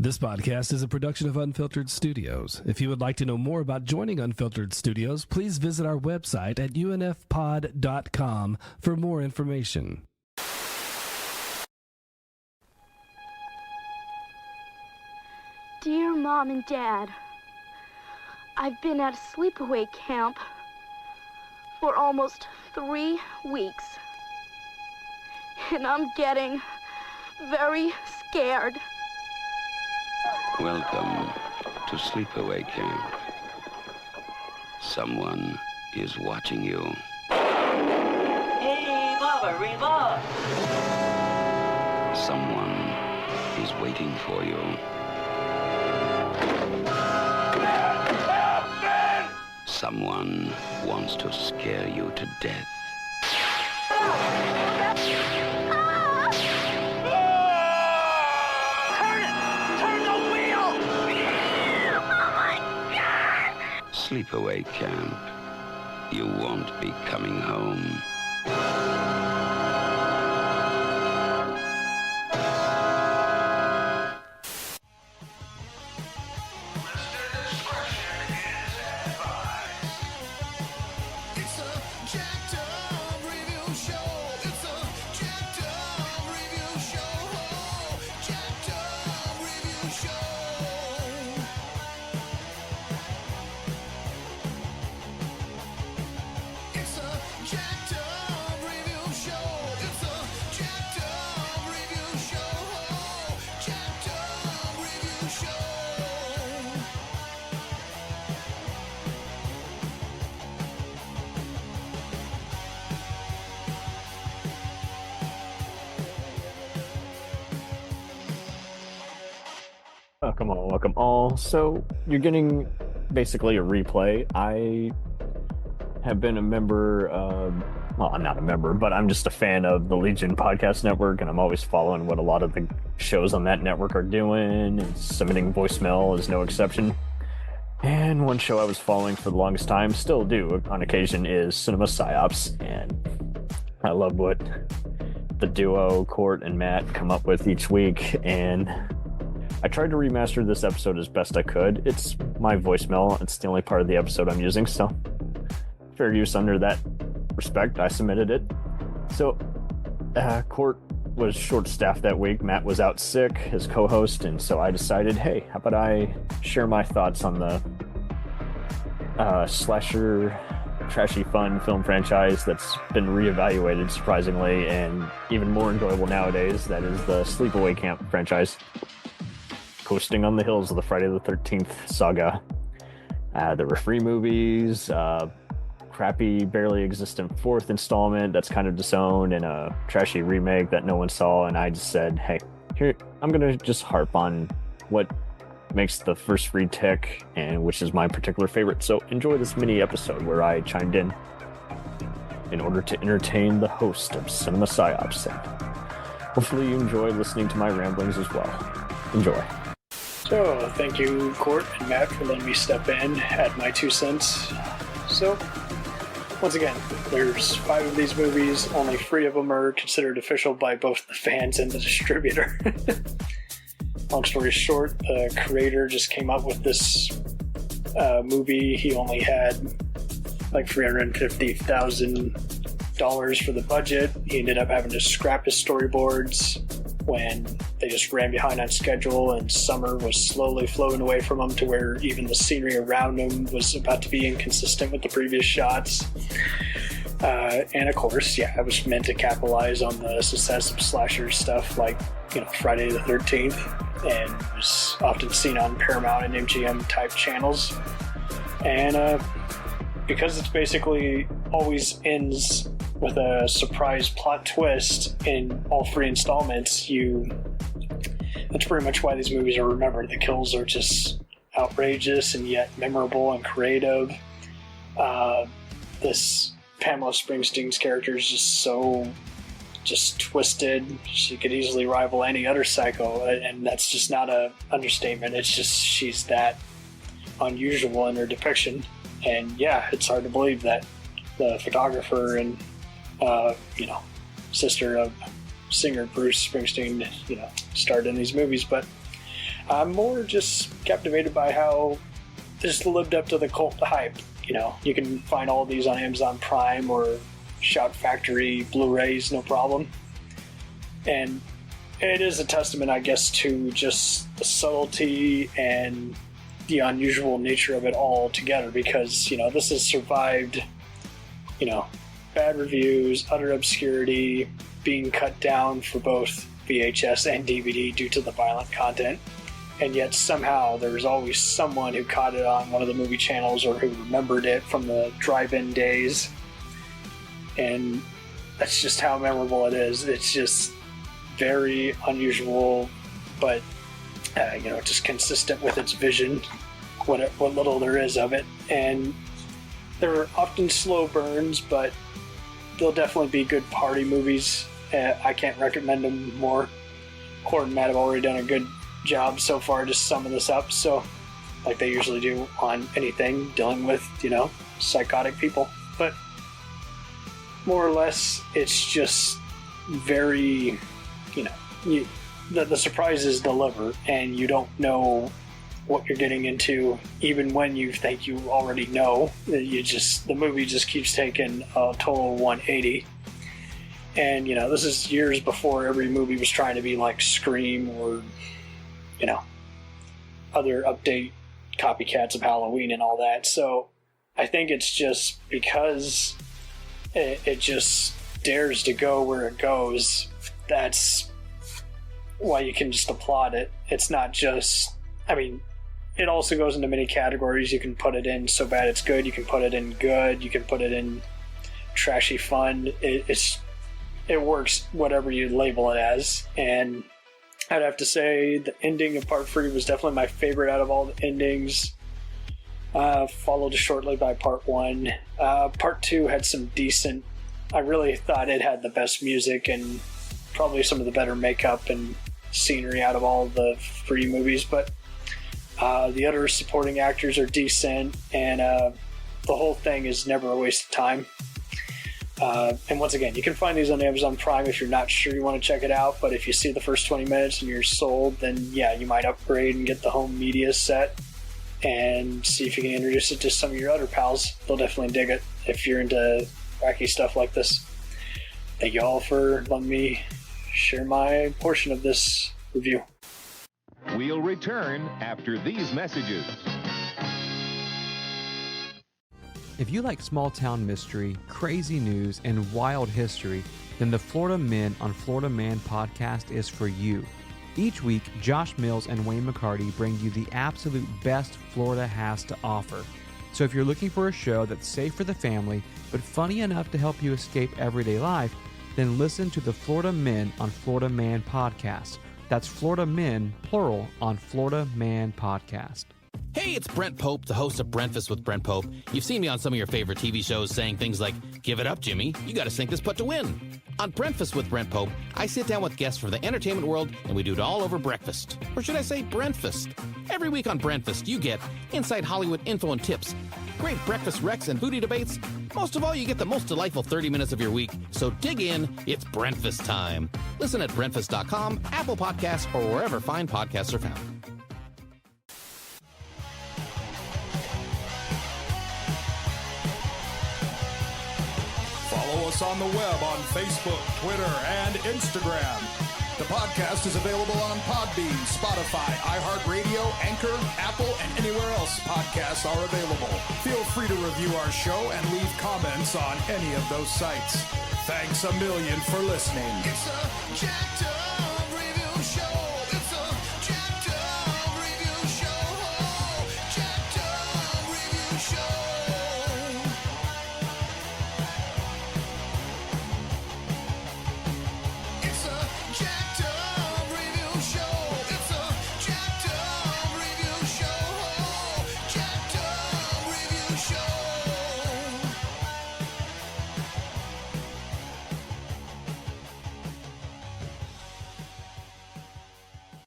This podcast is a production of Unfiltered Studios. If you would like to know more about joining Unfiltered Studios, please visit our website at unfpod.com for more information. Dear Mom and Dad, I've been at a sleepaway camp for almost 3 weeks, and I'm getting very scared. Welcome to Sleepaway Camp. Someone is watching you. Hey, Baba, Reba! Someone is waiting for you. Someone wants to scare you to death. Sleepaway Camp. You won't be coming home. Welcome all. So you're getting basically a replay. I have been a member well, I'm not a member, but I'm just a fan of the Legion Podcast Network, and I'm always following what a lot of the shows on that network are doing, and submitting voicemail is no exception. And one show I was following for the longest time, still do on occasion, is Cinema Psyops, and I love what the duo, Court and Matt, come up with each week, and I tried to remaster this episode as best I could. It's my voicemail. It's the only part of the episode I'm using, so fair use under that respect. I submitted it. So, Court was short-staffed that week. Matt was out sick, his co-host, and so I decided, hey, how about I share my thoughts on the slasher, trashy, fun film franchise that's been reevaluated, surprisingly, and even more enjoyable nowadays. That is the Sleepaway Camp franchise. Coasting on the hills of the Friday the 13th saga. There were free movies, crappy, barely existent fourth installment that's kind of disowned, and a trashy remake that no one saw, and I just said, hey, here, I'm going to just harp on what makes the first free tick, and which is my particular favorite. So enjoy this mini episode where I chimed in order to entertain the host of Cinema Psyops. Hopefully you enjoy listening to my ramblings as well. Enjoy. So, thank you, Court and Matt, for letting me step in, add my 2 cents. So, once again, there's 5 of these movies, only 3 of them are considered official by both the fans and the distributor. Long story short, the creator just came up with this movie. He only had like $350,000 for the budget. He ended up having to scrap his storyboards when they just ran behind on schedule, and summer was slowly flowing away from him to where even the scenery around him was about to be inconsistent with the previous shots. And of course, yeah, it was meant to capitalize on the success of slasher stuff like, Friday the 13th, and was often seen on Paramount and MGM type channels. And because it's basically always ends with a surprise plot twist in all 3 installments, that's pretty much why these movies are remembered. The kills are just outrageous and yet memorable and creative. This Pamela Springsteen's character is just twisted. She could easily rival any other psycho, and that's just not an understatement. It's just she's that unusual in her depiction. And yeah, it's hard to believe that the photographer and sister of singer Bruce Springsteen, starred in these movies. But I'm more just captivated by how this lived up to the cult hype. You know, you can find all of these on Amazon Prime or Shout Factory Blu-rays, no problem. And it is a testament, I guess, to just the subtlety and the unusual nature of it all together, because, you know, this has survived, you know, bad reviews, utter obscurity, being cut down for both VHS and DVD due to the violent content. And yet somehow there was always someone who caught it on one of the movie channels or who remembered it from the drive-in days. And that's just how memorable it is. It's just very unusual, but you know, just consistent with its vision, what little there is of it. And there are often slow burns, but they'll definitely be good party movies. I can't recommend them more. Cord and Matt have already done a good job so far just summing this up, so like they usually do on anything dealing with, you know, psychotic people. But more or less, it's just very, you know, the surprises deliver, and you don't know what you're getting into, even when you think you already know. The movie just keeps taking a total 180. And, you know, this is years before every movie was trying to be like Scream or, you know, other update copycats of Halloween and all that. So I think it's just because it just dares to go where it goes. That's why you can just applaud it. It's not just, I mean, it also goes into many categories. You can put it in so bad it's good. You can put it in good. You can put it in trashy fun. It works whatever you label it as. And I'd have to say the ending of Part 3 was definitely my favorite out of all the endings, followed shortly by Part 1. Part 2 had some decent, I really thought it had the best music and probably some of the better makeup and scenery out of all the 3 movies, but the other supporting actors are decent, and the whole thing is never a waste of time. And once again, you can find these on Amazon Prime if you're not sure you want to check it out, but if you see the first 20 minutes and you're sold, then yeah, you might upgrade and get the home media set and see if you can introduce it to some of your other pals. They'll definitely dig it if you're into wacky stuff like this. Thank you all for letting me share my portion of this review. We'll return after these messages. If you like small-town mystery, crazy news, and wild history, then the Florida Men on Florida Man podcast is for you. Each week, Josh Mills and Wayne McCarty bring you the absolute best Florida has to offer. So if you're looking for a show that's safe for the family, but funny enough to help you escape everyday life, then listen to the Florida Men on Florida Man podcast. That's Florida Men, plural, on Florida Man podcast. Hey, it's Brent Pope, the host of Breakfast with Brent Pope. You've seen me on some of your favorite TV shows saying things like, "Give it up, Jimmy. You got to sink this putt to win." On Breakfast with Brent Pope, I sit down with guests from the entertainment world, and we do it all over breakfast. Or should I say Brentfast? Every week on Brentfast, you get inside Hollywood info and tips, great breakfast recs and booty debates. Most of all, you get the most delightful 30 minutes of your week. So dig in. It's Brentfast time. Listen at Brentfast.com, Apple Podcasts, or wherever fine podcasts are found. Follow us on the web on Facebook, Twitter, and Instagram. The podcast is available on Podbean, Spotify, iHeartRadio, Anchor, Apple, and anywhere else podcasts are available. Feel free to review our show and leave comments on any of those sites. Thanks a million for listening. It's a jacked up